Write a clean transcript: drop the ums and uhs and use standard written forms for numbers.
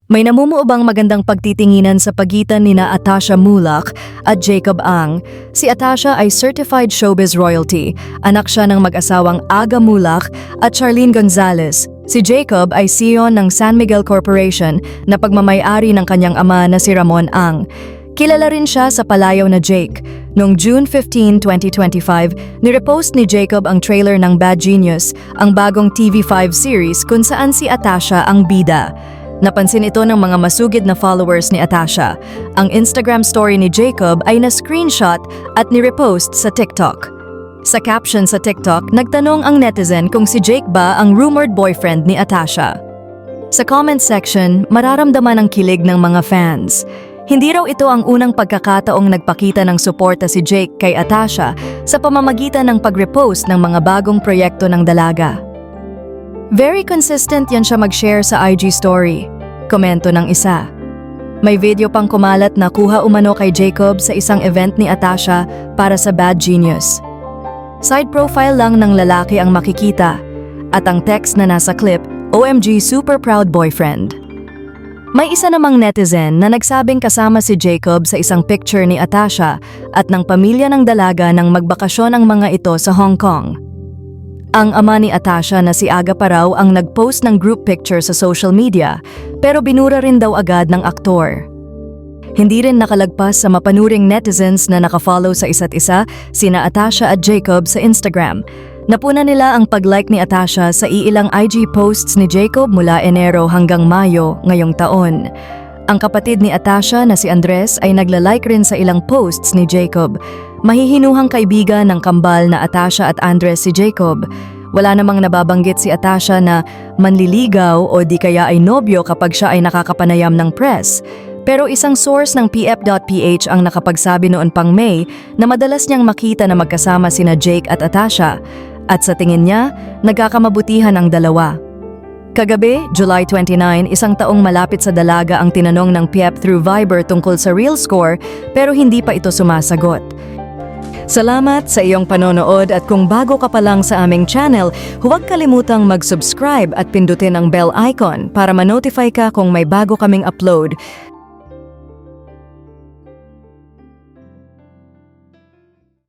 May namumuo bang magandang pagtitinginan sa pagitan nina Atasha Mulak at Jacob Ang? Si Atasha ay certified showbiz royalty. Anak siya ng mag-asawang Aga Mulak at Charlene Gonzalez. Si Jacob ay CEO ng San Miguel Corporation na pagmamay-ari ng kanyang ama na si Ramon Ang. Kilala rin siya sa palayaw na Jake. Noong June 15, 2025, nirepost ni Jacob ang trailer ng Bad Genius, ang bagong TV5 series kung saan si Atasha ang bida. Napansin ito ng mga masugid na followers ni Atasha. Ang Instagram story ni Jacob ay na-screenshot at nirepost sa TikTok. Sa caption sa TikTok, nagtanong ang netizen kung si Jake ba ang rumored boyfriend ni Atasha. Sa comment section, mararamdaman ang kilig ng mga fans. Hindi raw ito ang unang pagkakataong nagpakita ng suporta si Jake kay Atasha sa pamamagitan ng pag-repost ng mga bagong proyekto ng dalaga. Very consistent yan siya mag-share sa IG story. Komento ng isa. May video pang kumalat na kuha umano kay Jacob sa isang event ni Atasha para sa Bad Genius. Side profile lang ng lalaki ang makikita at ang text na nasa clip, OMG super proud boyfriend. May isa namang netizen na nagsabing kasama si Jacob sa isang picture ni Atasha at ng pamilya ng dalaga nang magbakasyon ang mga ito sa Hong Kong. Ang ama ni Atasha na si Aga pa raw ang nag-post ng group picture sa social media pero binura rin daw agad ng aktor. Hindi rin nakalagpas sa mapanuring netizens na nakafollow sa isa't isa sina Atasha at Jacob sa Instagram. Napuna nila ang pag-like ni Atasha sa iilang IG posts ni Jacob mula Enero hanggang Mayo ngayong taon. Ang kapatid ni Atasha na si Andres ay nagla-like rin sa ilang posts ni Jacob. Mahihinuhang kaibigan ng kambal na Atasha at Andres si Jacob. Wala namang nababanggit si Atasha na manliligaw o di kaya ay nobyo kapag siya ay nakakapanayam ng press. Pero isang source ng PF.ph ang nakapagsabi noon pang May na madalas niyang makita na magkasama sina Jake at Atasha. At sa tingin niya, nagkakamabutihan ang dalawa. Kagabi, July 29, isang taong malapit sa dalaga ang tinanong ng PF through Viber tungkol sa real score pero hindi pa ito sumasagot. Salamat sa iyong panonood at kung bago ka pa lang sa aming channel, huwag kalimutang mag-subscribe at pindutin ang bell icon para ma-notify ka kung may bago kaming upload.